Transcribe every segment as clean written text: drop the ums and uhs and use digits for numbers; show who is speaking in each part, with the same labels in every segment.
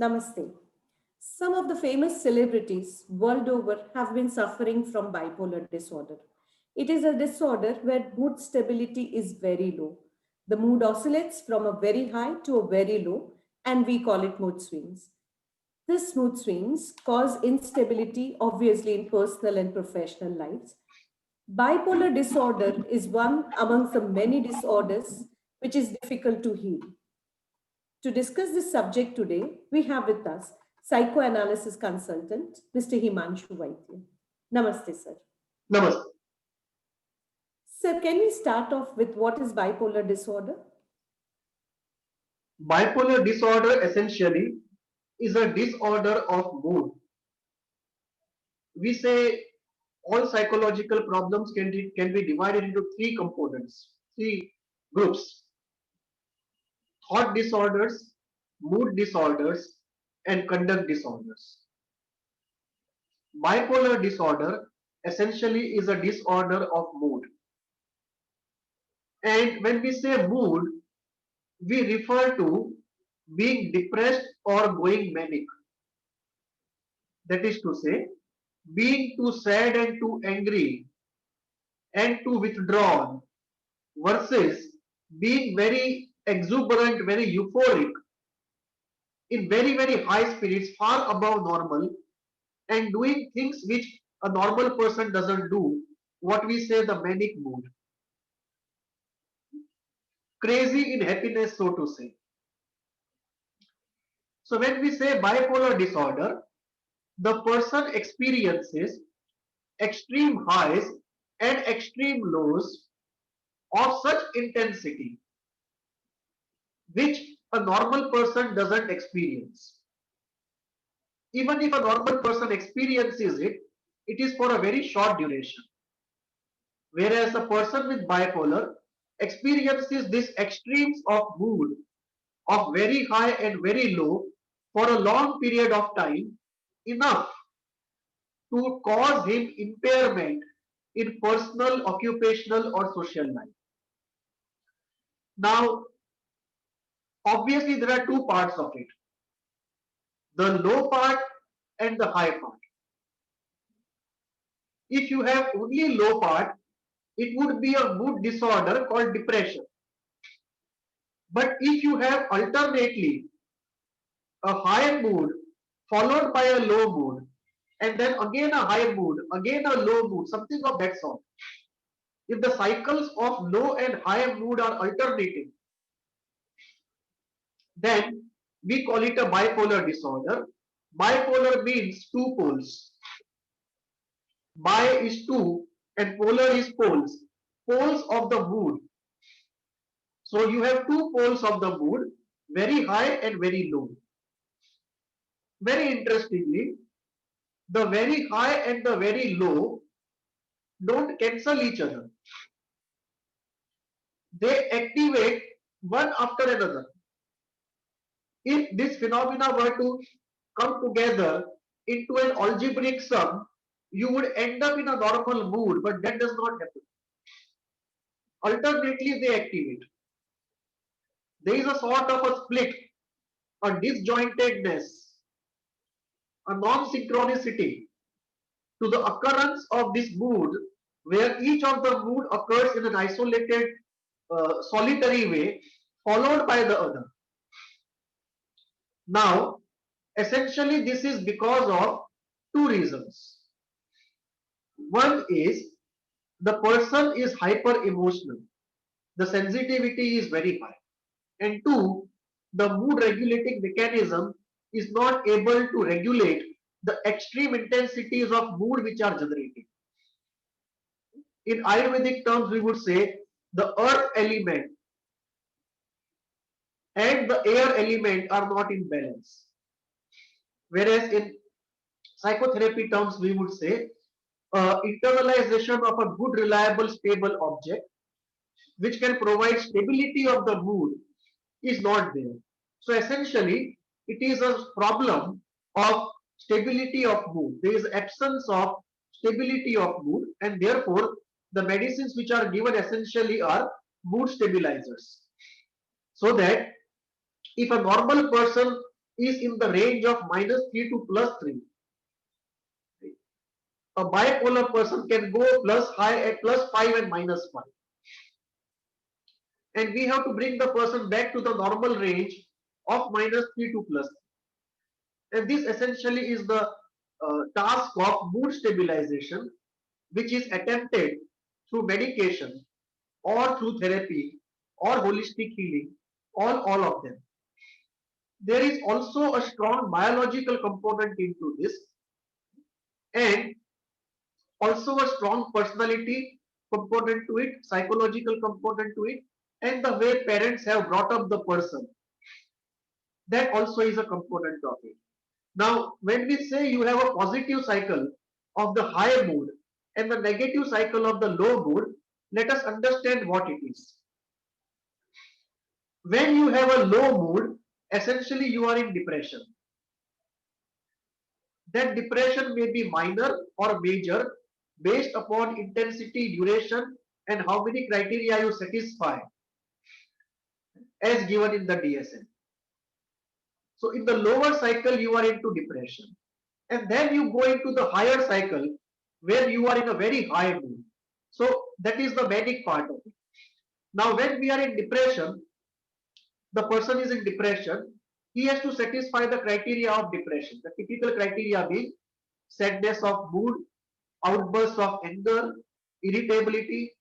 Speaker 1: Namaste. Some of the famous celebrities world over have been suffering from bipolar disorder. It is a disorder where mood stability is very low. The mood oscillates from a very high to a very low, and we call it mood swings. These mood swings cause instability, obviously, in personal and professional lives. Bipolar disorder is one amongst the many disorders which is difficult to heal. To discuss this subject today, we have with us psychoanalysis consultant, Mr. Himanshu Vaidya. Namaste, sir.
Speaker 2: Namaste.
Speaker 1: Sir, can we start off with what is bipolar disorder?
Speaker 2: Bipolar disorder essentially is a disorder of mood. We say all psychological problems can be divided into three components, three groups: thought disorders, mood disorders, and conduct disorders. Bipolar disorder essentially is a disorder of mood. And when we say mood, we refer to being depressed or going manic. That is to say, being too sad and too angry and too withdrawn versus being very exuberant, very euphoric, in very, very high spirits, far above normal, and doing things which a normal person doesn't do, what we say the manic mood. Crazy in happiness, so to say. So when we say bipolar disorder, the person experiences extreme highs and extreme lows of such intensity which a normal person doesn't experience. Even if a normal person experiences it, it is for a very short duration. Whereas a person with bipolar experiences these extremes of mood of very high and very low for a long period of time, enough to cause him impairment in personal, occupational, or social life. Now, obviously, there are two parts of it: the low part and the high part. If you have only low part, it would be a mood disorder called depression. But if you have alternately a high mood followed by a low mood, and then again a high mood, again a low mood, something of that sort. If the cycles of low and high mood are alternating, then we call it a bipolar disorder. Bipolar means two poles. Bi is two and polar is poles. Poles of the mood. So you have two poles of the mood, very high and very low. Very interestingly, the very high and the very low don't cancel each other. They activate one after another. If this phenomena were to come together into an algebraic sum, you would end up in a normal mood, but that does not happen. Alternately, they activate. There is a sort of a split, a disjointedness, a non-synchronicity to the occurrence of this mood, where each of the mood occurs in an isolated, solitary way, followed by the other. Now, essentially, this is because of two reasons. One is the person is hyper emotional, the sensitivity is very high, and two, the mood regulating mechanism is not able to regulate the extreme intensities of mood which are generated. In Ayurvedic terms, we would say the earth element and the air element are not in balance. Whereas in psychotherapy terms, we would say internalization of a good, reliable, stable object which can provide stability of the mood is not there. So essentially, it is a problem of stability of mood. There is absence of stability of mood, and therefore the medicines which are given essentially are mood stabilizers. So that if a normal person is in the range of -3 to +3. A bipolar person can go plus high at +5 and -5. And we have to bring the person back to the normal range of -3 to +3. And this essentially is the task of mood stabilization, which is attempted through medication or through therapy or holistic healing, all of them. There is also a strong biological component into this, and also a strong personality component to it, psychological component to it, and the way parents have brought up the person. That also is a component of it. Now, when we say you have a positive cycle of the high mood and the negative cycle of the low mood, let us understand what it is. When you have a low mood, essentially you are in depression. That depression may be minor or major based upon intensity, duration, and how many criteria you satisfy as given in the DSM. So in the lower cycle, you are into depression. And then you go into the higher cycle where you are in a very high mood. So that is the manic part of it. Now, when we are in depression, the person is in depression, he has to satisfy the criteria of depression. The typical criteria being sadness of mood, outbursts of anger, irritability,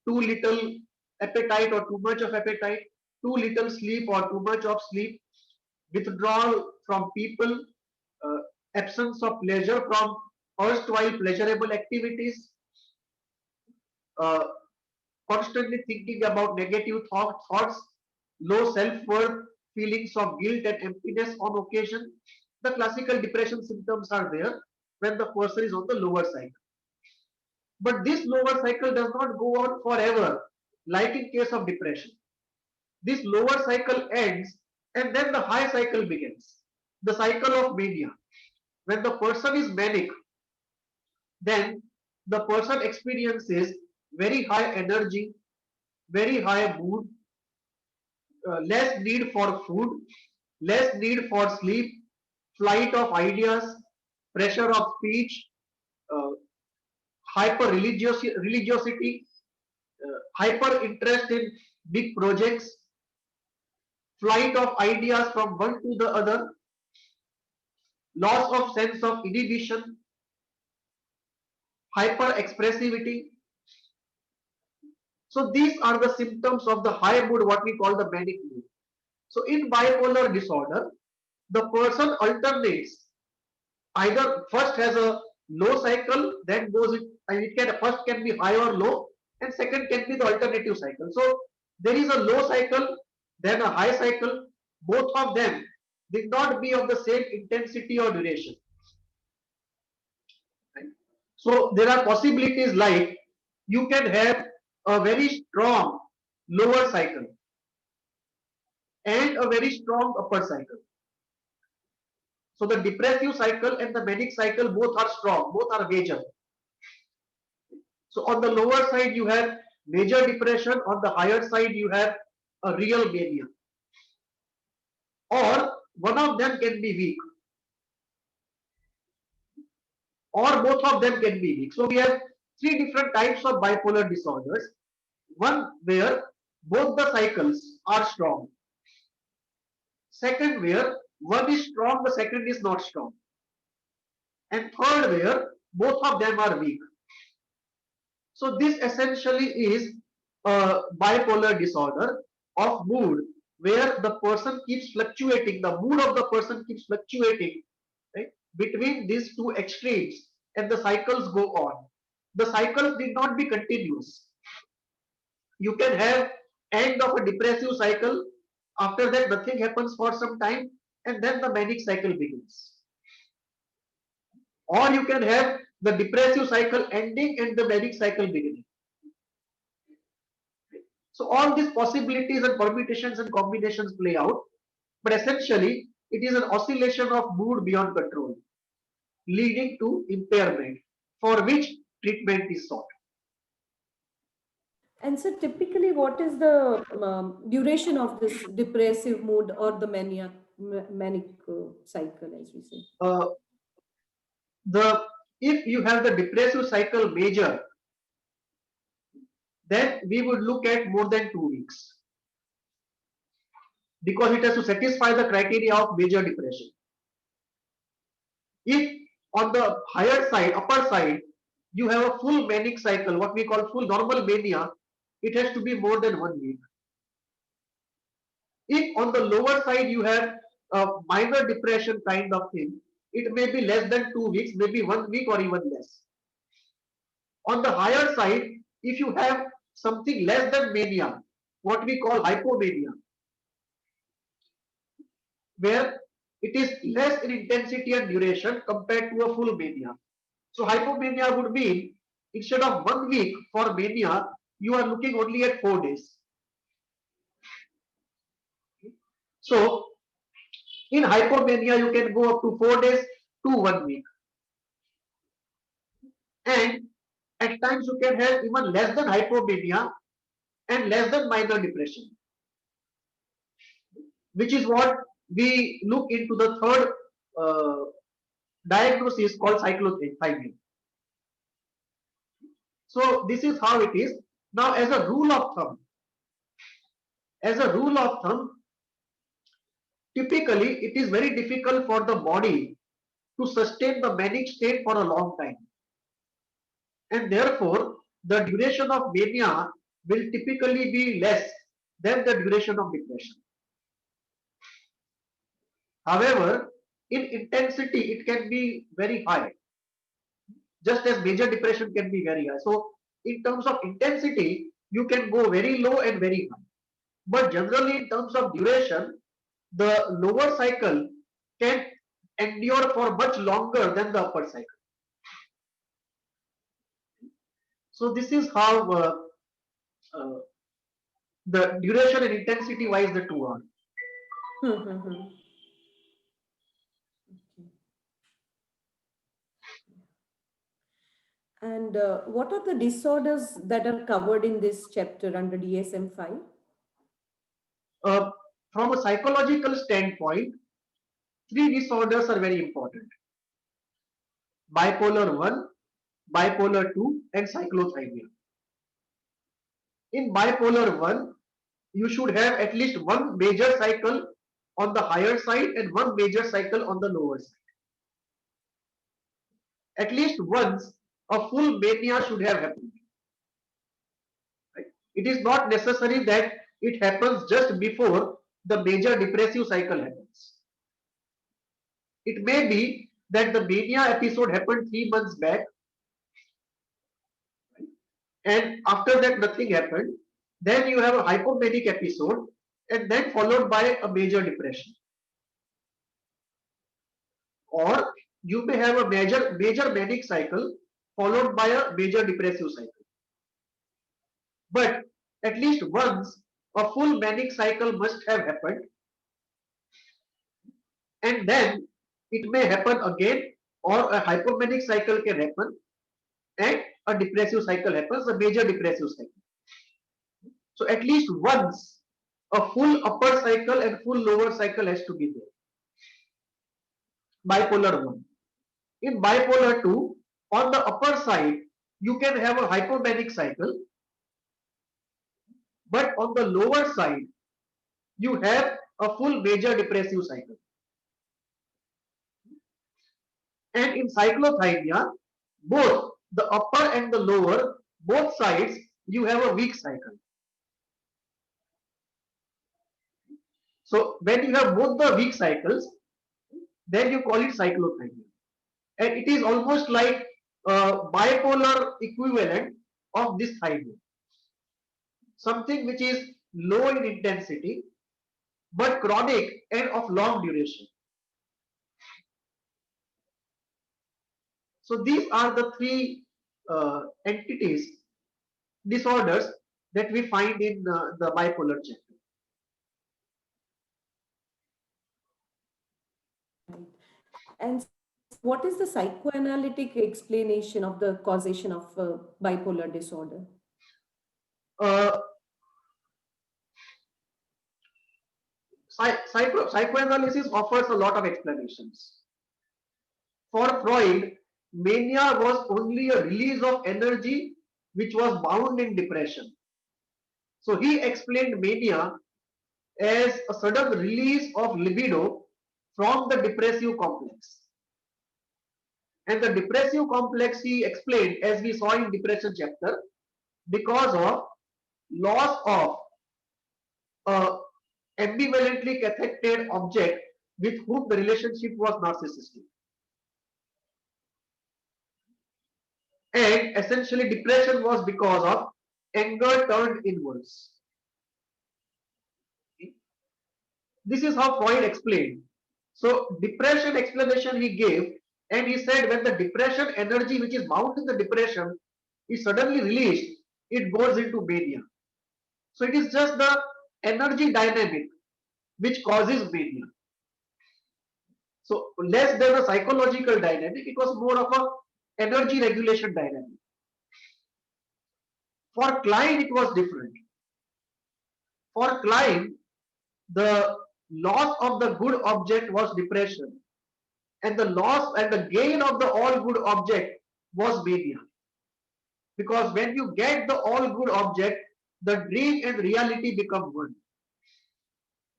Speaker 2: too little appetite or too much of appetite, too little sleep or too much of sleep, withdrawal from people, uh, absence of pleasure from erstwhile pleasurable activities, uh, constantly thinking about negative thoughts, low self-worth, feelings of guilt and emptiness on occasion. The classical depression symptoms are there when the person is on the lower cycle. But this lower cycle does not go on forever, like in case of depression. This lower cycle ends and then the high cycle begins. The cycle of mania. When the person is manic, then the person experiences very high energy, very high mood, less need for food, less need for sleep, flight of ideas, pressure of speech, uh, hyper religiosity, hyper interest in big projects, flight of ideas from one to the other, loss of sense of inhibition, hyper expressivity. So these are the symptoms of the high mood, what we call the manic mood. So in bipolar disorder, the person alternates, either first has a low cycle, then goes it, and it can first can be high or low, and second can be the alternative cycle. So there is a low cycle, then a high cycle. Both of them did not be of the same intensity or duration. Right? So there are possibilities like you can have a very strong lower cycle and a very strong upper cycle. So the depressive cycle and the manic cycle both are strong, both are major. So on the lower side you have major depression, on the higher side you have a real mania. Or one of them can be weak, or both of them can be weak. So we have three different types of bipolar disorders. One where both the cycles are strong. Second where one is strong, the second is not strong. And third where both of them are weak. So this essentially is a bipolar disorder of mood where the person keeps fluctuating, the mood of the person keeps fluctuating, right, between these two extremes, and the cycles go on. The cycles need not be continuous. You can have end of a depressive cycle, after that nothing happens for some time, and then the manic cycle begins. Or you can have the depressive cycle ending and the manic cycle beginning. So all these possibilities and permutations and combinations play out, but essentially it is an oscillation of mood beyond control, leading to impairment, for which treatment is sought.
Speaker 1: And so, typically, what is the duration of this depressive mood or the mania? manic cycle, as we say?
Speaker 2: The If you have the depressive cycle major, then we would look at more than 2 weeks, because it has to satisfy the criteria of major depression. If on the higher side, upper side, you have a full manic cycle, what we call full normal mania, it has to be more than 1 week. If on the lower side you have a minor depression kind of thing, it may be less than 2 weeks, maybe 1 week or even less. On the higher side, if you have something less than mania, what we call hypomania, where it is less in intensity and duration compared to a full mania. So hypomania would mean instead of 1 week for mania, you are looking only at 4 days. So in hypomania, you can go up to 4 days to 1 week. And at times you can have even less than hypomania and less than minor depression, which is what we look into the third diagnosis called cyclothymia. So this is how it is. Now, as a rule of thumb, typically it is very difficult for the body to sustain the manic state for a long time, and therefore the duration of mania will typically be less than the duration of depression. However, in intensity it can be very high, just as major depression can be very high. So in terms of intensity, you can go very low and very high. But generally in terms of duration, the lower cycle can endure for much longer than the upper cycle. So this is how uh, the duration and intensity wise the two are.
Speaker 1: Okay. And what are the disorders that are covered in this chapter under DSM-5?
Speaker 2: Uh, from a psychological standpoint, three disorders are very important: bipolar 1, bipolar 2, and cyclothymia. In bipolar 1, you should have at least one major cycle on the higher side and one major cycle on the lower side. At least once a full mania should have happened. Right? It is not necessary that it happens just before the major depressive cycle happens. It may be that the mania episode happened 3 months back, and after that nothing happened. Then you have a hypomanic episode, and then followed by a major depression. Or you may have a major manic cycle followed by a major depressive cycle. But at least once a full manic cycle must have happened, and then it may happen again, or a hypomanic cycle can happen and a depressive cycle happens, a major depressive cycle. So at least once a full upper cycle and full lower cycle has to be there. Bipolar 1. In bipolar 2, on the upper side, you can have a hypomanic cycle, but on the lower side, you have a full major depressive cycle. And in cyclothymia, both the upper and the lower, both sides, you have a weak cycle. So when you have both the weak cycles, then you call it cyclothymia. And it is almost like a bipolar equivalent of this thymia. Something which is low in intensity, but chronic and of long duration. So these are the three entities, disorders that we find in the bipolar chapter.
Speaker 1: And what is the psychoanalytic explanation of the causation of bipolar disorder?
Speaker 2: Uh, Psychoanalysis offers a lot of explanations. For Freud, mania was only a release of energy which was bound in depression. So he explained mania as a sudden release of libido from the depressive complex. And the depressive complex he explained, as we saw in depression chapter, because of loss of a ambivalently cathected object with whom the relationship was narcissistic. And essentially depression was because of anger turned inwards. This is how Freud explained. So depression explanation he gave, and he said when the depression energy which is bound in the depression is suddenly released, it goes into mania. So it is just the energy dynamic which causes mania. So less than a psychological dynamic, it was more of a energy regulation dynamic. For Klein, it was different. For Klein, the loss of the good object was depression, and the loss and the gain of the all good object was mania. Because when you get the all good object, the dream and reality become one.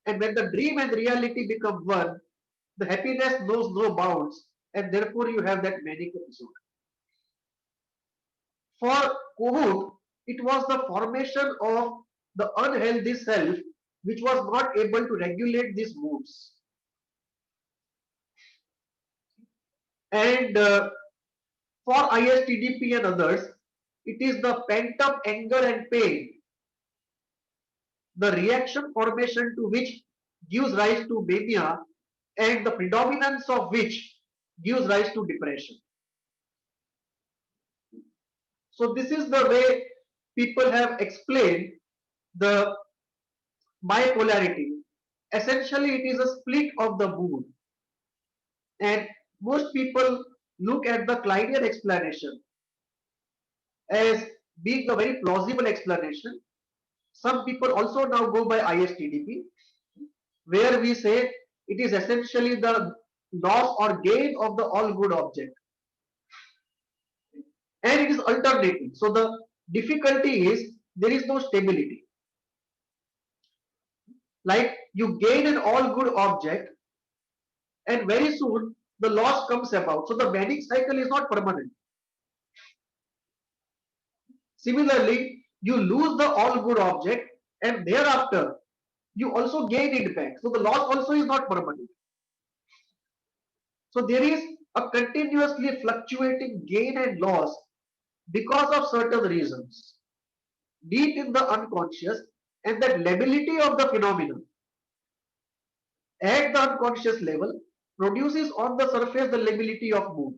Speaker 2: And when the dream and reality become one, the happiness knows no bounds, and therefore you have that manic episode. For Kohut, it was the formation of the unhealthy self which was not able to regulate these moods. And for ISTDP and others, it is the pent up anger and pain, the reaction formation to which gives rise to mania, and the predominance of which gives rise to depression. So this is the way people have explained the bipolarity. Essentially, it is a split of the mood. And most people look at the Kleinian explanation as being a very plausible explanation. Some people also now go by ISTDP, where we say it is essentially the loss or gain of the all good object. And it is alternating. So the difficulty is there is no stability. Like you gain an all good object, and very soon the loss comes about. So the manic cycle is not permanent. Similarly, you lose the all good object, and thereafter you also gain it back. So the loss also is not permanent. So there is a continuously fluctuating gain and loss because of certain reasons deep in the unconscious, and that lability of the phenomenon at the unconscious level produces on the surface the lability of mood.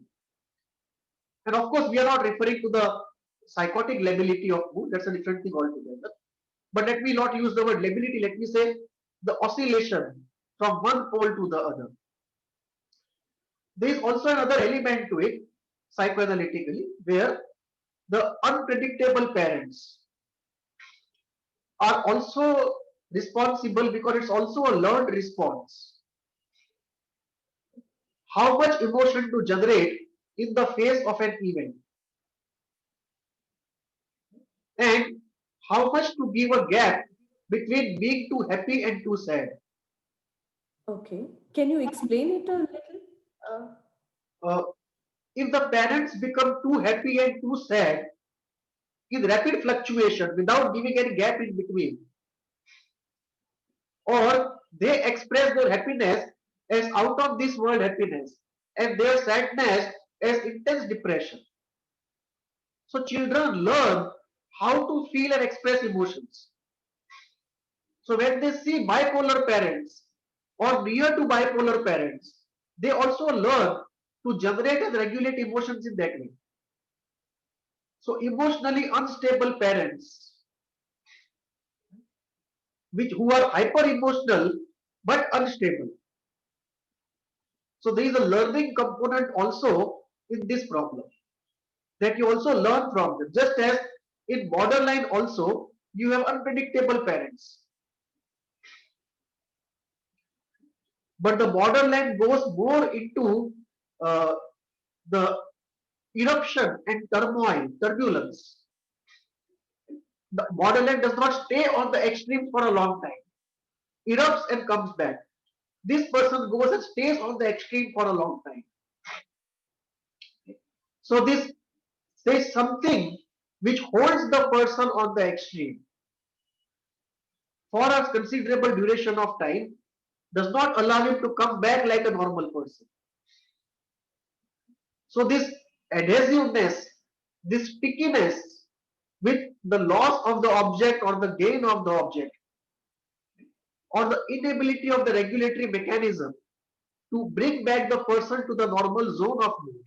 Speaker 2: And of course, we are not referring to the psychotic lability of mood, that's a different thing altogether. But let me not use the word lability, let me say the oscillation from one pole to the other. There is also another element to it, psychoanalytically, where the unpredictable parents are also responsible because it's also a learned response. How much emotion to generate in the face of an event, and how much to give a gap between being too happy and too sad.
Speaker 1: Okay. Can you explain it a little? Uh,
Speaker 2: Uh, if the parents become too happy and too sad in rapid fluctuation without giving any gap in between, or they express their happiness as out of this world happiness and their sadness as intense depression. So children learn how to feel and express emotions. So when they see bipolar parents or near to bipolar parents, they also learn to generate and regulate emotions in that way. So emotionally unstable parents, who are hyper emotional but unstable. So there is a learning component also in this problem, that you also learn from them. Just as in borderline also, you have unpredictable parents. but the borderland goes more into the eruption and turmoil, turbulence. The borderland does not stay on the extreme for a long time, erupts and comes back. This person goes and stays on the extreme for a long time. So this says something which holds the person on the extreme for a considerable duration of time, does not allow him to come back like a normal person. So this adhesiveness, this stickiness with the loss of the object or the gain of the object, or the inability of the regulatory mechanism to bring back the person to the normal zone of mood.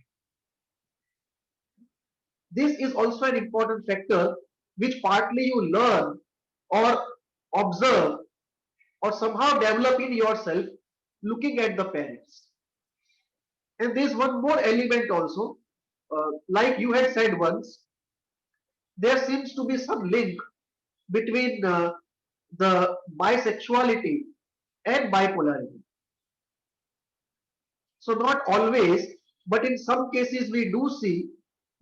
Speaker 2: This is also an important factor which partly you learn or observe or somehow develop in yourself looking at the parents. And there is one more element also, like you had said once, there seems to be some link between the bisexuality and bipolarity. So not always, but in some cases we do see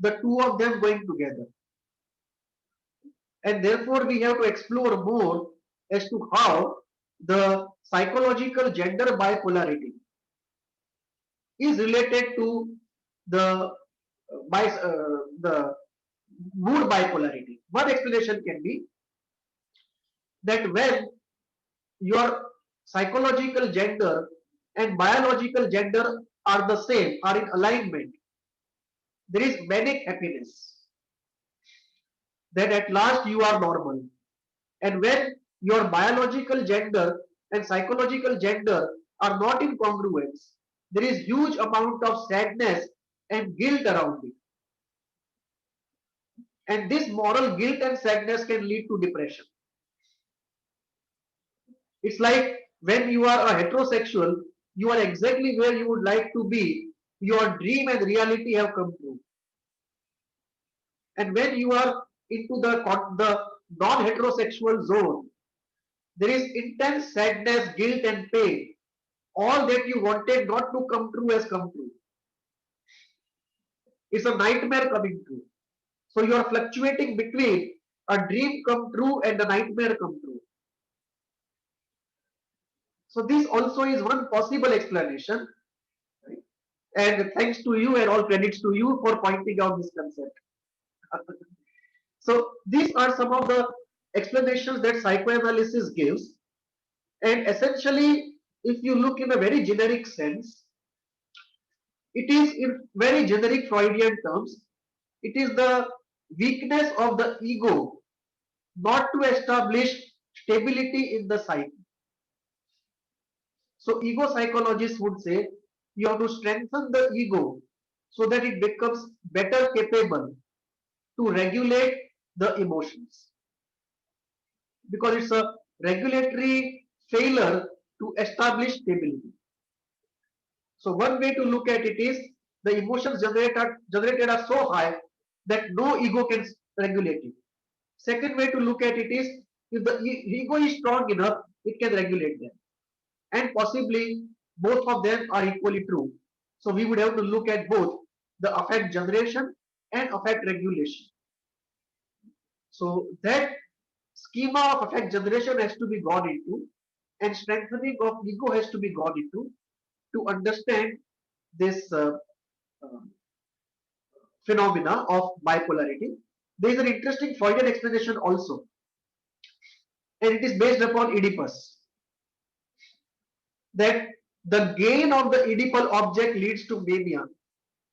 Speaker 2: the two of them going together. And therefore we have to explore more as to how the psychological gender bipolarity is related to the the mood bipolarity. One explanation can be that when your psychological gender and biological gender are the same, are in alignment, there is manic happiness, that at last you are normal. And when your biological gender and psychological gender are not in congruence, there is huge amount of sadness and guilt around it. And this moral guilt and sadness can lead to depression. It's like when you are a heterosexual, you are exactly where you would like to be. Your dream and reality have come true. And when you are into the non-heterosexual zone, there is intense sadness, guilt, and pain. All that you wanted not to come true has come true. It's a nightmare coming true. So you are fluctuating between a dream come true and a nightmare come true. So this also is one possible explanation. Right? And thanks to you and all credits to you for pointing out this concept. So these are some of the explanations that psychoanalysis gives. And essentially, if you look in a very generic sense, it is in very generic Freudian terms, it is the weakness of the ego not to establish stability in the psyche. So ego psychologists would say you have to strengthen the ego so that it becomes better capable to regulate the emotions, because it's a regulatory failure to establish stability. So one way to look at it is the emotions generated are so high that no ego can regulate it. Second way to look at it is if the ego is strong enough, it can regulate them. And possibly both of them are equally true. So we would have to look at both the affect generation and affect regulation. So that schema of affect generation has to be gone into, and strengthening of ego has to be gone into to understand this uh, phenomena of bipolarity. There is an interesting Freudian explanation also, and it is based upon Oedipus, that the gain of the Oedipal object leads to mania,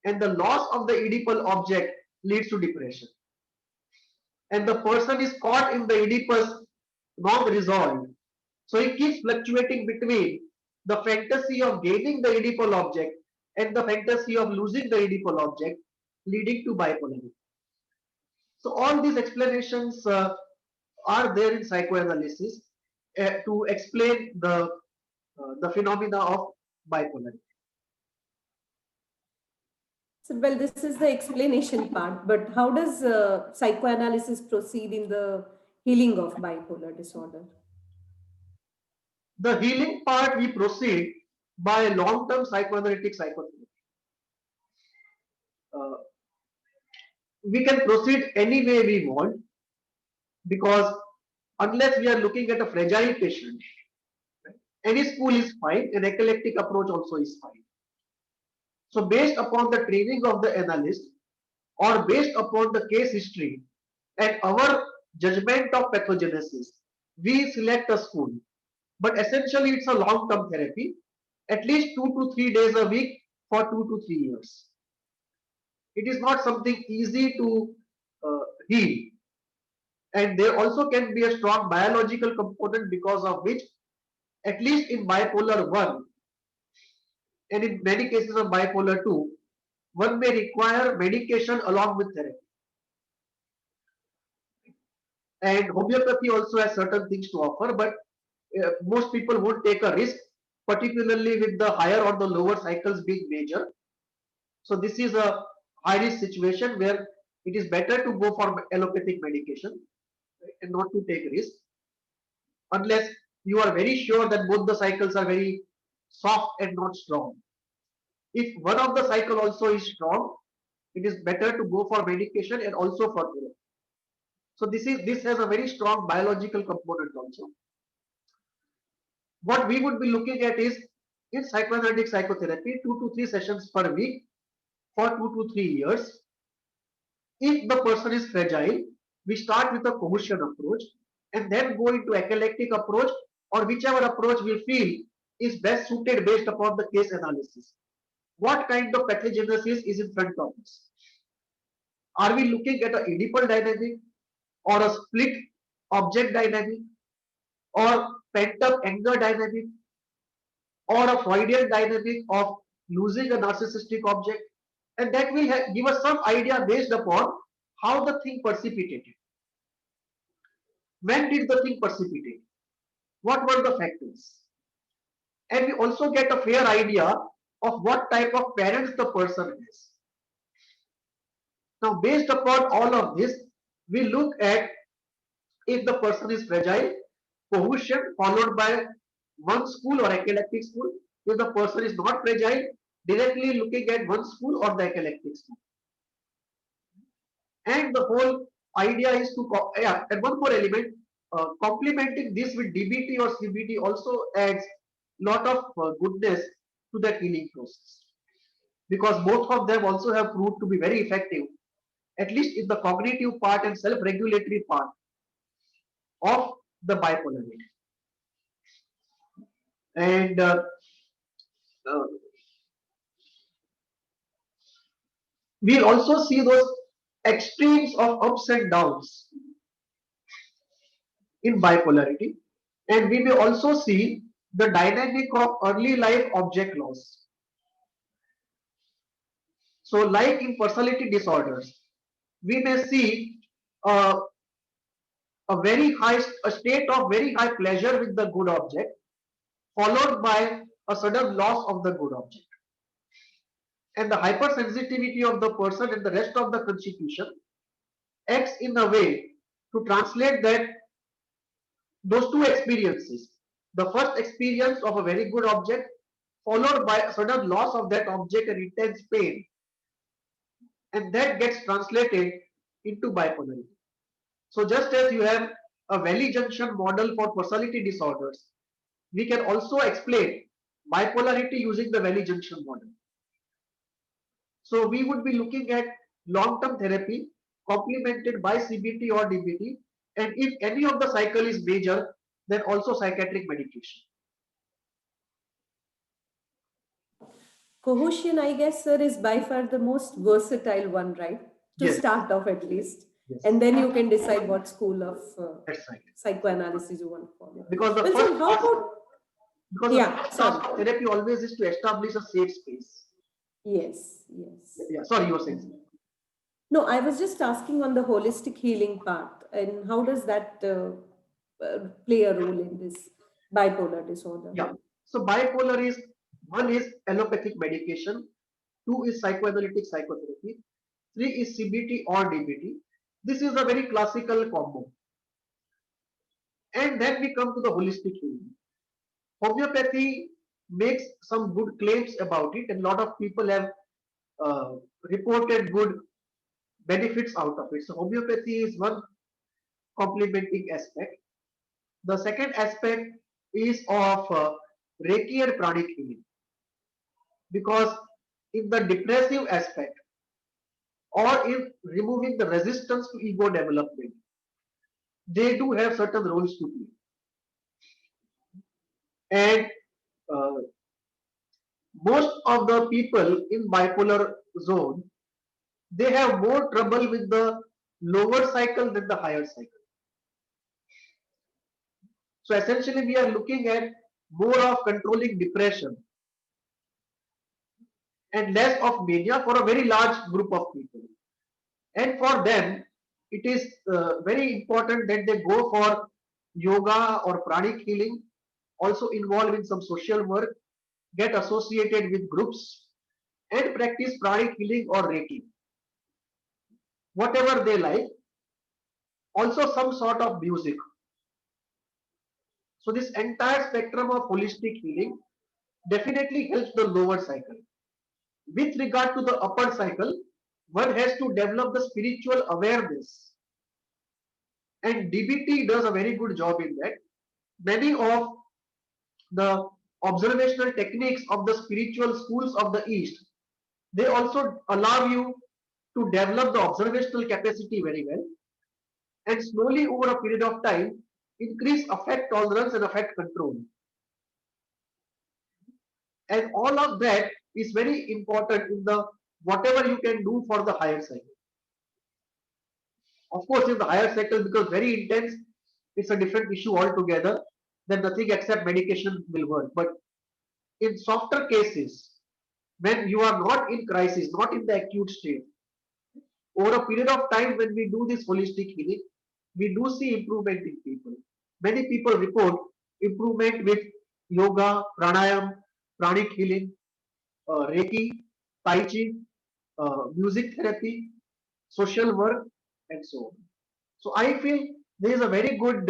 Speaker 2: and the loss of the Oedipal object leads to depression. And the person is caught in the Oedipus non-resolved. So he keeps fluctuating between the fantasy of gaining the Oedipal object and the fantasy of losing the Oedipal object, leading to bipolarity. So all these explanations are there in psychoanalysis to explain the phenomena of bipolarity.
Speaker 1: So, well, this is the explanation part, but how does psychoanalysis proceed in the healing of bipolar disorder?
Speaker 2: The healing part we proceed by long-term psychoanalytic psychotherapy. Uh, we can proceed any way we want, because unless we are looking at a fragile patient, right, any school is fine, an eclectic approach also is fine. So based upon the training of the analyst or based upon the case history and our judgment of pathogenesis, we select a school. But essentially it's a long-term therapy, at least 2 to 3 days a week for 2 to 3 years. It is not something easy to heal. And there also can be a strong biological component, because of which, at least in bipolar 1 and in many cases of bipolar 2, one may require medication along with therapy. And homeopathy also has certain things to offer, but most people won't take a risk, particularly with the higher or the lower cycles being major. So this is a high risk situation where it is better to go for allopathic medication, right, and not to take risk, unless you are very sure that both the cycles are very soft and not strong. If one of the cycle also is strong, it is better to go for medication and also for therapy. So this has a very strong biological component also. What we would be looking at is, in psychoanalytic psychotherapy, 2 to 3 sessions per week for 2 to 3 years. If the person is fragile, we start with a cohesion approach and then go into eclectic approach, or whichever approach we feel is best suited based upon the case analysis. What kind of pathogenesis is in front of us? Are we looking at an Oedipal dynamic, or a split object dynamic, or pent up anger dynamic, or a Freudian dynamic of losing a narcissistic object? And that will give us some idea based upon how the thing precipitated. When did the thing precipitate? What were the factors? And we also get a fair idea of what type of parents the person is. Now, based upon all of this, we look at if the person is fragile, cohesion followed by one school or eclectic school. If the person is not fragile, directly looking at one school or the eclectic school. And the whole idea is to, yeah, and one more element, complementing this with DBT or CBT also adds lot of goodness to the healing process, because both of them also have proved to be very effective, at least in the cognitive part and self-regulatory part of the bipolarity. And uh, we'll also see those extremes of ups and downs in bipolarity, and we may also see the dynamic of early life object loss. So like in personality disorders, we may see uh, a state of very high pleasure with the good object, followed by a sudden loss of the good object. And the hypersensitivity of the person and the rest of the constitution acts in a way to translate that those two experiences. The first experience of a very good object, followed by a sudden loss of that object and intense pain, and that gets translated into bipolarity. So just as you have a valley junction model for personality disorders, we can also explain bipolarity using the valley junction model. So we would be looking at long-term therapy complemented by CBT or DBT, and if any of the cycle is major, then also psychiatric medication.
Speaker 1: Cohesion, I guess, sir, is by far the most versatile one, right? To
Speaker 2: Yes.
Speaker 1: start off at least.
Speaker 2: Yes.
Speaker 1: And then you can decide what school of
Speaker 2: That's right.
Speaker 1: psychoanalysis you want to follow.
Speaker 2: Because the
Speaker 1: Well,
Speaker 2: first
Speaker 1: sir, how
Speaker 2: task,
Speaker 1: about,
Speaker 2: because
Speaker 1: yeah,
Speaker 2: the first
Speaker 1: sorry.
Speaker 2: task of therapy always is to establish a safe space.
Speaker 1: Yes, yes.
Speaker 2: Yeah, sorry, you were saying something.
Speaker 1: No, I was just asking on the holistic healing part, and how does that play a role in this bipolar disorder?
Speaker 2: Yeah. So bipolar is, one is allopathic medication, two is psychoanalytic psychotherapy, three is CBT or DBT. This is a very classical combo. And then we come to the holistic healing. Homeopathy makes some good claims about it, and a lot of people have uh, reported good benefits out of it. So homeopathy is one complementing aspect. The second aspect is of Reiki and pranic healing, because in the depressive aspect or in removing the resistance to ego development, they do have certain roles to play. And uh, most of the people in bipolar zone, they have more trouble with the lower cycle than the higher cycle. So essentially we are looking at more of controlling depression and less of mania for a very large group of people. And for them, it is very important that they go for yoga or pranic healing, also involved in some social work, get associated with groups, and practice pranic healing or Reiki, whatever they like. Also, some sort of music. So, this entire spectrum of holistic healing definitely helps the lower cycle. With regard to the upper cycle, one has to develop the spiritual awareness, and DBT does a very good job in that. Many of the observational techniques of the spiritual schools of the East, they also allow you to develop the observational capacity very well, and slowly over a period of time increase affect tolerance and affect control. And all of that is very important in the whatever you can do for the higher cycle. Of course, if the higher cycle becomes very intense, it's a different issue altogether. Then nothing except medication will work. But in softer cases, when you are not in crisis, not in the acute state, over a period of time when we do this holistic healing, we do see improvement in people. Many people report improvement with yoga, pranayam, pranic healing, Reiki, Tai Chi, music therapy, social work, and so on. So I feel there is a very good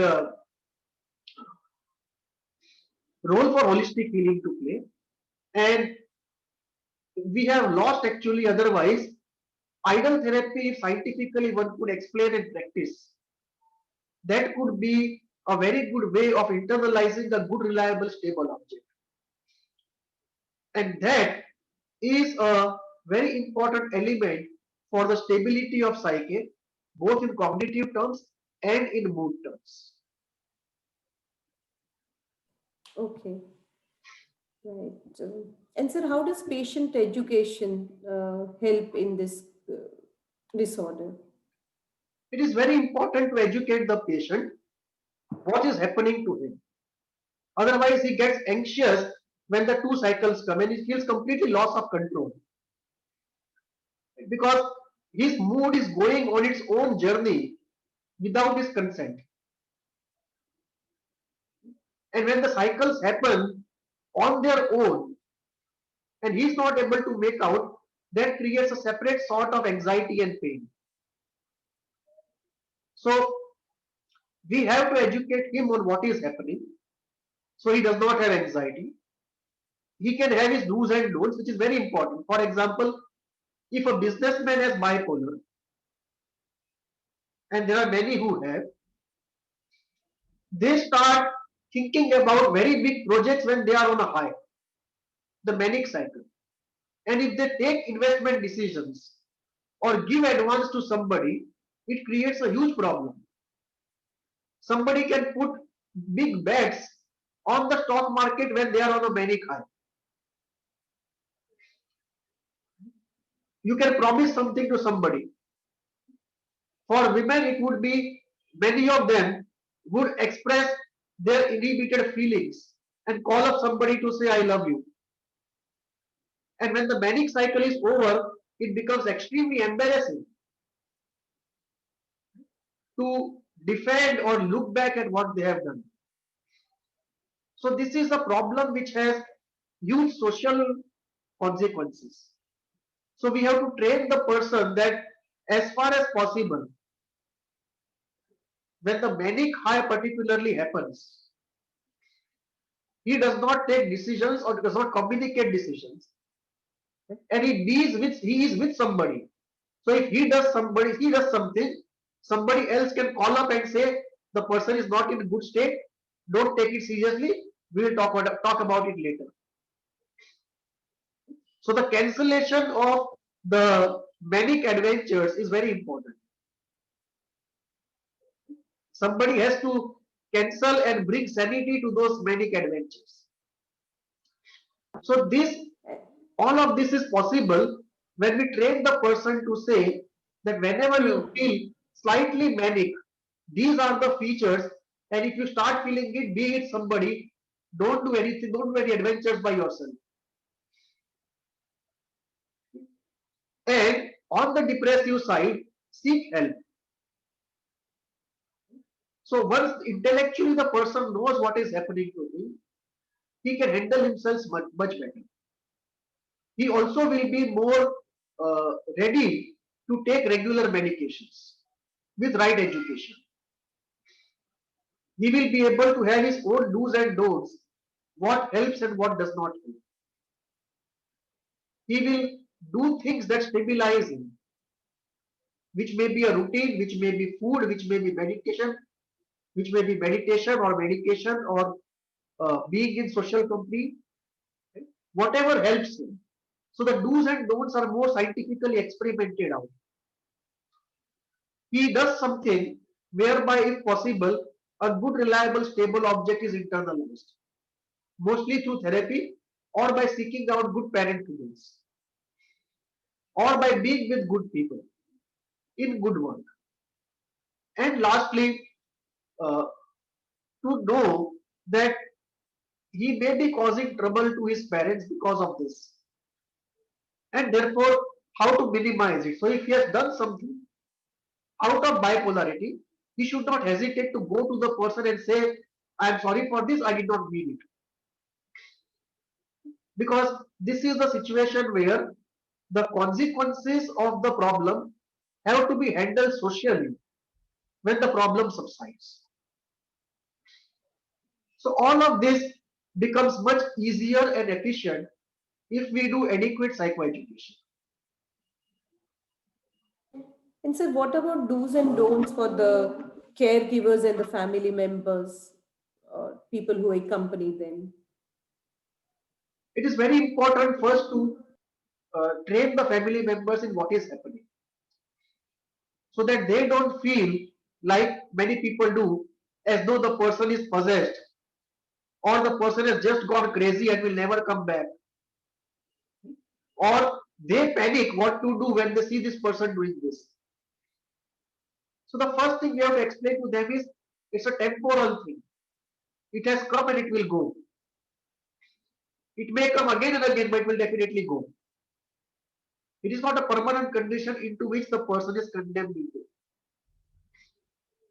Speaker 2: role for holistic healing to play, and we have lost actually otherwise. Idle therapy, if scientifically one could explain and practice, that could be a very good way of internalizing a good, reliable, stable object. And that is a very important element for the stability of psyche, both in cognitive terms and in mood terms.
Speaker 1: Okay, right. And sir, how does patient education help in this disorder?
Speaker 2: It is very important to educate the patient what is happening to him. Otherwise, he gets anxious when the two cycles come and he feels completely loss of control, because his mood is going on its own journey without his consent. And when the cycles happen on their own and he's not able to make out, that creates a separate sort of anxiety and pain. So we have to educate him on what is happening so he does not have anxiety. He can have his do's and don'ts, which is very important. For example, if a businessman has bipolar, and there are many who have, they start thinking about very big projects when they are on a high, the manic cycle. And if they take investment decisions or give advance to somebody, it creates a huge problem. Somebody can put big bets on the stock market when they are on a manic high. You can promise something to somebody. For women, it would be many of them would express their inhibited feelings and call up somebody to say, I love you. And when the manic cycle is over, it becomes extremely embarrassing to defend or look back at what they have done. So, this is a problem which has huge social consequences. So, we have to train the person that as far as possible, when the manic high particularly happens, He does not take decisions or does not communicate decisions, and he is with somebody. So if he does something, somebody else can call up and say the person is not in a good state. Don't take it seriously. We will talk about it later. So the cancellation of the manic adventures is very important. Somebody has to cancel and bring sanity to those manic adventures. So all of this is possible when we train the person to say that whenever you
Speaker 1: Hmm.
Speaker 2: feel slightly manic, these are the features, and if you start feeling it, be it somebody, don't do anything, don't do any adventures by yourself. And on the depressive side, seek help. So once intellectually the person knows what is happening to him, he can handle himself much better. He also will be more ready to take regular medications with right education. He will be able to have his own do's and don'ts, what helps and what does not help. He will do things that stabilize him, which may be a routine, which may be food, which may be medication, which may be meditation or medication or being in social company, right? Whatever helps him. So the do's and don'ts are more scientifically experimented out. He does something whereby, if possible, a good, reliable, stable object is internalized, mostly through therapy or by seeking out good parent figures or by being with good people in good work. And lastly, uh, to know that he may be causing trouble to his parents because of this, and therefore how to minimize it. So if he has done something out of bipolarity, he should not hesitate to go to the person and say, I am sorry for this, I did not mean it. Because this is the situation where the consequences of the problem have to be handled socially when the problem subsides. So all of this becomes much easier and efficient if we do adequate psychoeducation.
Speaker 1: And sir, what about do's and don'ts for the caregivers and the family members, people who accompany them?
Speaker 2: It is very important first to train the family members in what is happening so that they don't feel like many people do as though the person is possessed or the person has just gone crazy and will never come back, or they panic what to do when they see this person doing this. So the first thing we have to explain to them is it's a temporal thing. It has come and it will go. It may come again and again, but it will definitely go. It is not a permanent condition into which the person is condemned into.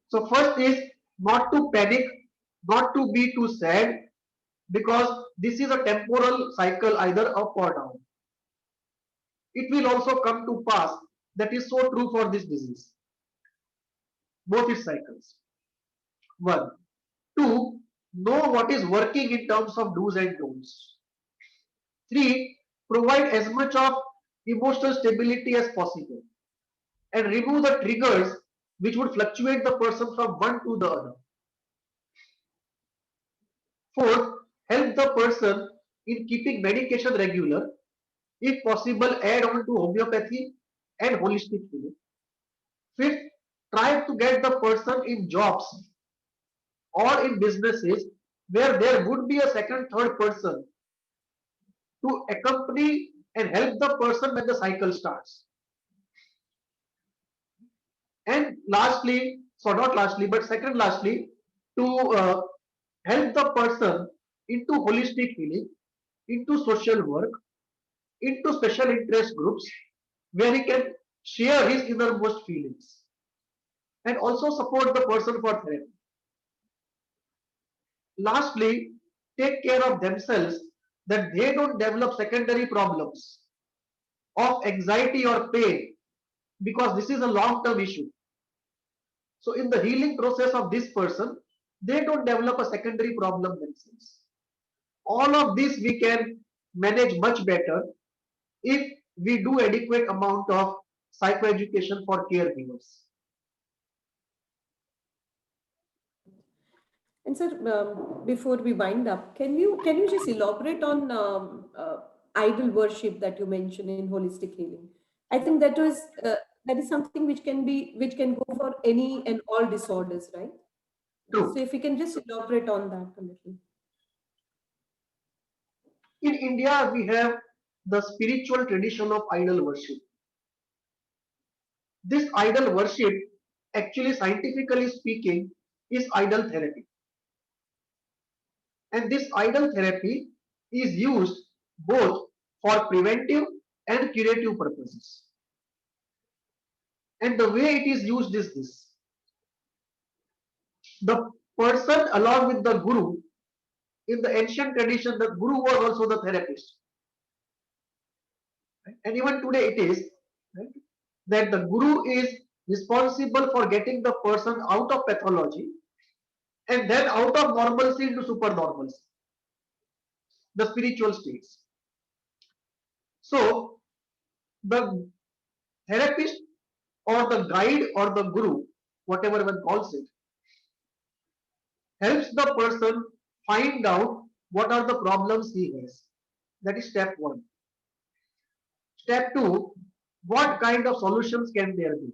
Speaker 2: So first is not to panic, not to be too sad, because this is a temporal cycle either up or down. It will also come to pass. That is so true for this disease. Both its cycles. One. Two, know what is working in terms of do's and don'ts. Three, provide as much of emotional stability as possible and remove the triggers which would fluctuate the person from one to the other. Fourth, help the person in keeping medication regular. If possible, add on to homeopathy and holistic healing. Fifth, try to get the person in jobs or in businesses where there would be a second, third person to accompany and help the person when the cycle starts. And lastly, so not lastly, but second lastly, to help the person into holistic healing, into social work, into special interest groups where he can share his innermost feelings and also support the person for therapy. Lastly, take care of themselves that they don't develop secondary problems of anxiety or pain because this is a long term issue. So, in the healing process of this person, they don't develop a secondary problem themselves. All of this we can manage much better if we do adequate amount of psychoeducation for caregivers.
Speaker 1: And sir, before we wind up, can you just elaborate on idol worship that you mentioned in holistic healing? I think that is something which can go for any and all disorders, right?
Speaker 2: True.
Speaker 1: So if you can just elaborate on that a little.
Speaker 2: In India, we have the spiritual tradition of idol worship. This idol worship, actually scientifically speaking, is idol therapy. And this idol therapy is used both for preventive and curative purposes. And the way it is used is this. The person along with the guru, in the ancient tradition, the guru was also the therapist. Right? And even today it is, right, that the guru is responsible for getting the person out of pathology and then out of normalcy into supernormalcy, the spiritual states. So the therapist or the guide or the guru, whatever one calls it, helps the person find out what are the problems he has. That is step one. Step two, what kind of solutions can there be?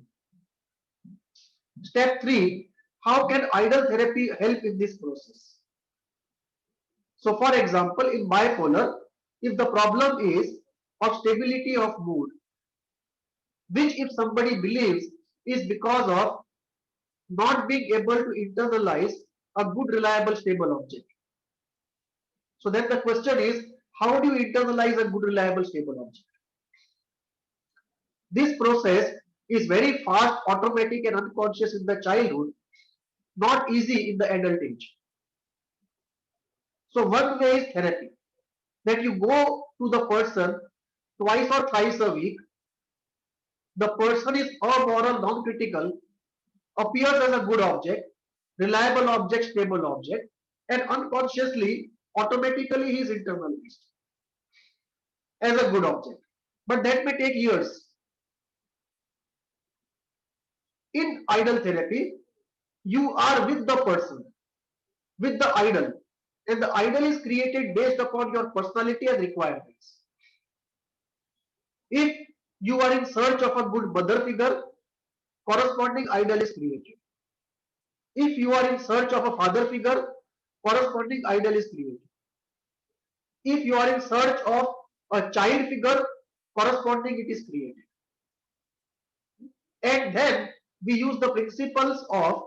Speaker 2: Step three, how can idol therapy help in this process? So, for example, in bipolar, if the problem is of stability of mood, which if somebody believes is because of not being able to internalize a good, reliable, stable object. So then the question is, how do you internalize a good, reliable, stable object? This process is very fast, automatic and unconscious in the childhood, not easy in the adult age. So one way is therapy, that you go to the person twice or thrice a week. The person is amoral, non-critical, appears as a good object, reliable object, stable object, and unconsciously, automatically he is internalized as a good object. But that may take years. In idol therapy, you are with the person, with the idol, and the idol is created based upon your personality and requirements. If you are in search of a good mother figure, corresponding idol is created. If you are in search of a father figure, corresponding idol is created. If you are in search of a child figure, corresponding it is created. And then we use the principles of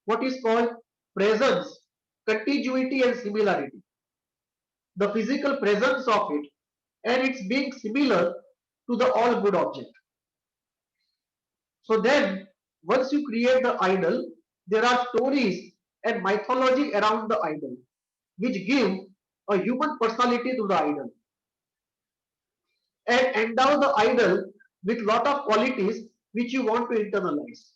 Speaker 2: what is called presence, contiguity and similarity. The physical presence of it and its being similar to the all good object. So then once you create the idol, there are stories and mythology around the idol which give a human personality to the idol and endow the idol with lot of qualities which you want to internalize.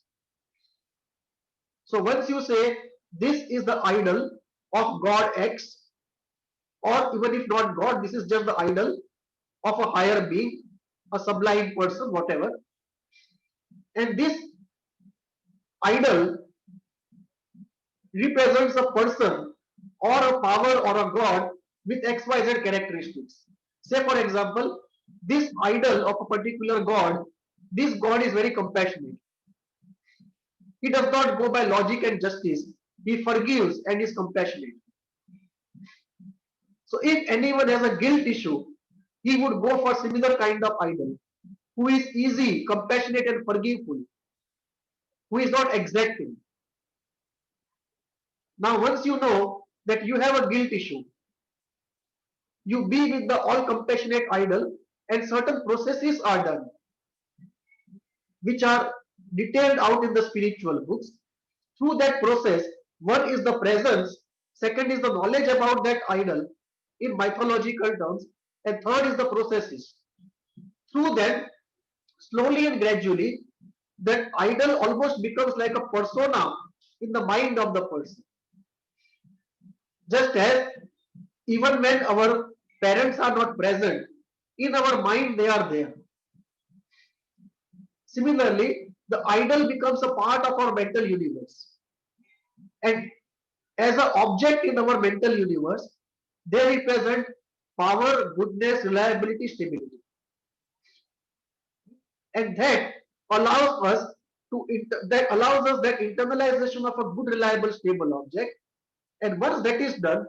Speaker 2: So once you say this is the idol of God X, or even if not God, this is just the idol of a higher being, a sublime person, whatever. And this idol represents a person or a power or a god with XYZ characteristics. Say for example, this idol of a particular god, this god is very compassionate. He does not go by logic and justice. He forgives and is compassionate. So if anyone has a guilt issue, he would go for similar kind of idol, who is easy, compassionate and forgiveful, who is not exacting. Now once you know that you have a guilt issue, you be with the all compassionate idol and certain processes are done which are detailed out in the spiritual books. Through that process, one is the presence, second is the knowledge about that idol in mythological terms, and third is the processes. Through them, slowly and gradually, that idol almost becomes like a persona in the mind of the person. Just as Even when our parents are not present, in our mind they are there. Similarly, the idol becomes a part of our mental universe. And as an object in our mental universe, they represent power, goodness, reliability, stability. And that allows us that internalization of a good, reliable, stable object. And once that is done,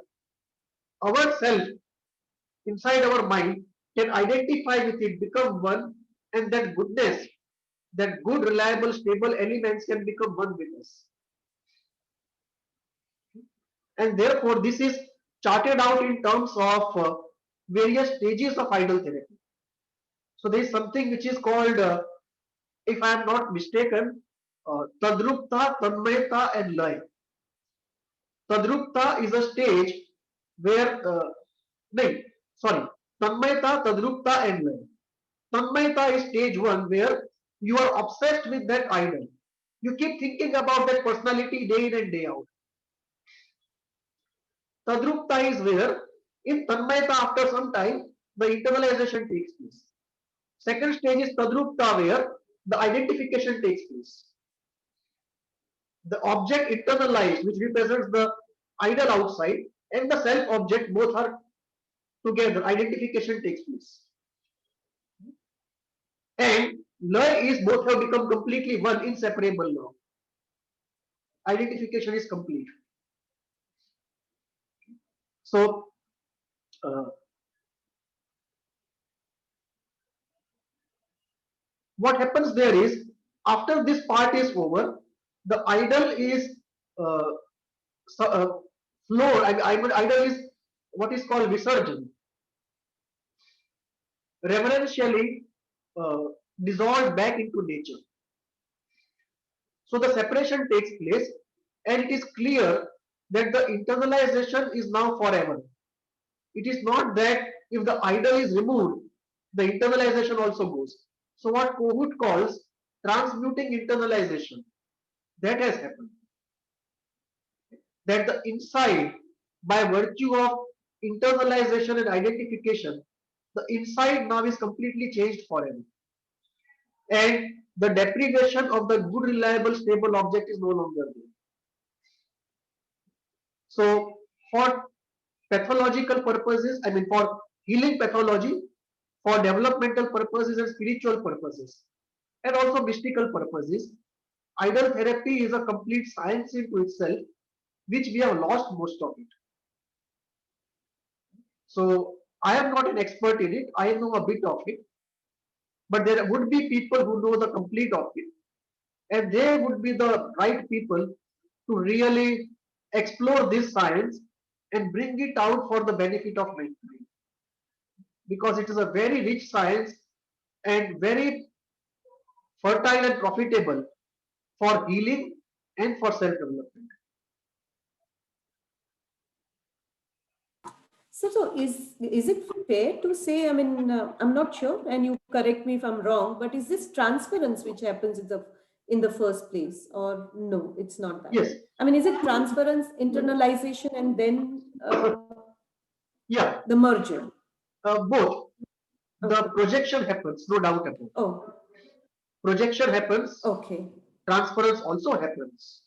Speaker 2: ourself inside our mind can identify with it, become one, and that goodness, that good, reliable, stable elements can become one with us. And therefore, this is charted out in terms of various stages of idol therapy. So there is something which is called, if I am not mistaken, Tadrupta, Tanmayata, and Lay. Tadrupta is a stage where, no, sorry, Tanmayata, Tadrupta, and Lay. Tanmayata is stage one where you are obsessed with that idol. You keep thinking about that personality day in and day out. Tadrupta is where in Tanmayata after some time the internalization takes place. Second stage is Tadrupta where the identification takes place. The object internalized which represents the idol outside and the self object both are together. Identification takes place. And Lay is both have become completely one, inseparable now. Identification is complete. So, what happens there is after this part is over, the idol is uh, flowed. Idol is what is called Visarjan, reverentially uh, dissolved back into nature. So the separation takes place, and it is clear that the internalization is now forever. It is not that if the idol is removed, the internalization also goes. So what Kohut calls transmuting internalization, that has happened. That the inside, by virtue of internalization and identification, the inside now is completely changed forever. And the deprivation of the good, reliable, stable object is no longer there. So for pathological purposes, I mean for healing pathology, for developmental purposes and spiritual purposes, and also mystical purposes, idol therapy is a complete science into itself, which we have lost most of it. So I am not an expert in it. I know a bit of it, but there would be people who know the complete of it, and they would be the right people to really explore this science and bring it out for the benefit of mankind, because it is a very rich science and very fertile and profitable for healing and for self-development.
Speaker 1: So is it fair to say? I mean, I'm not sure, and you correct me if I'm wrong. But is this transference which happens in the first place, or no? It's not that.
Speaker 2: Yes.
Speaker 1: I mean, is it transference, internalization, and then
Speaker 2: Yeah.
Speaker 1: the merger?
Speaker 2: Both. The
Speaker 1: Okay.
Speaker 2: projection happens, no doubt about it.
Speaker 1: Oh,
Speaker 2: Projection happens,
Speaker 1: okay.
Speaker 2: transference also happens.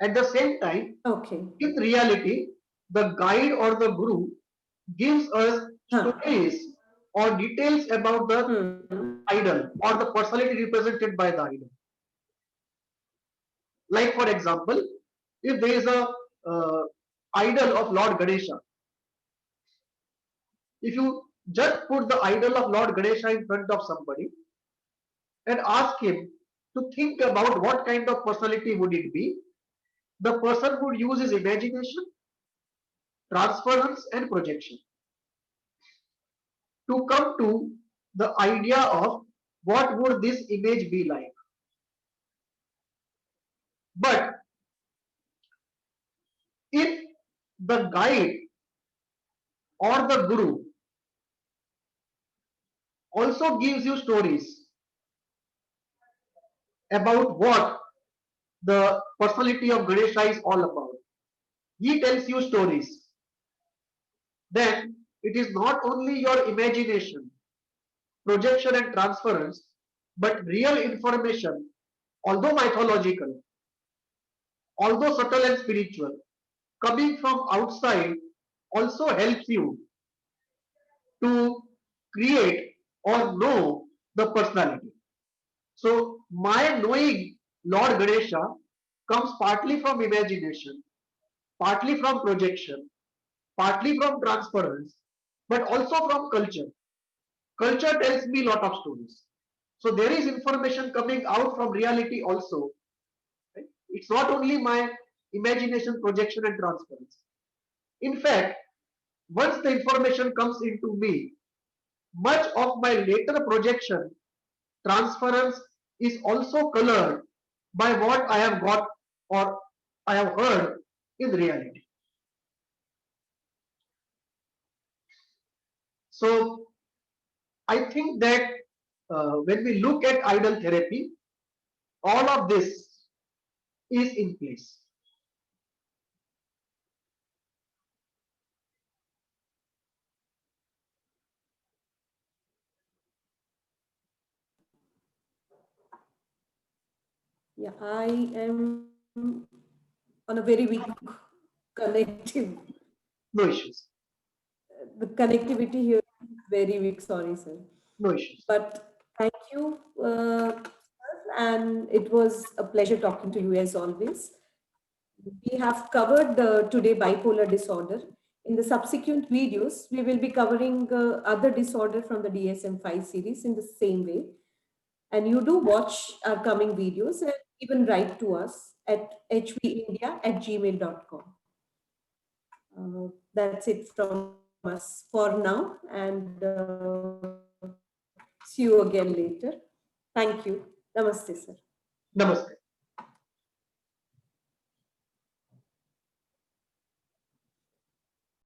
Speaker 2: At the same time,
Speaker 1: Okay.
Speaker 2: in reality, the guide or the guru gives us
Speaker 1: Huh.
Speaker 2: stories or details about the
Speaker 1: Hmm.
Speaker 2: idol or the personality represented by the idol. Like for example, if there is a idol of Lord Ganesha, if you just put the idol of Lord Ganesha in front of somebody and ask him to think about what kind of personality would it be, the person would use his imagination, transference, and projection to come to the idea of what would this image be like. But if the guide or the guru also gives you stories about what the personality of Ganesha is all about, he tells you stories, then it is not only your imagination, projection and transference, but real information, although mythological, although subtle and spiritual, coming from outside also helps you to create or know the personality. So my knowing Lord Ganesha comes partly from imagination, partly from projection, partly from transference, but also from culture. Culture tells me a lot of stories. So there is information coming out from reality also. Right? It's not only my imagination, projection, and transference. In fact, once the information comes into me, much of my later projection, transference is also colored by what I have got or I have heard in reality. So I think that when we look at idol therapy, all of this is in place.
Speaker 1: Yeah, I am on a very weak connective.
Speaker 2: No issues.
Speaker 1: The connectivity here is very weak. Sorry, sir.
Speaker 2: No issues.
Speaker 1: But thank you, and it was a pleasure talking to you as always. We have covered today bipolar disorder. In the subsequent videos, we will be covering other disorder from the DSM-5 series in the same way. And you do watch our coming videos and even write to us at hvindia@gmail.com. That's it from us for now, and see you again later. Thank you. Namaste, sir.
Speaker 2: Namaste.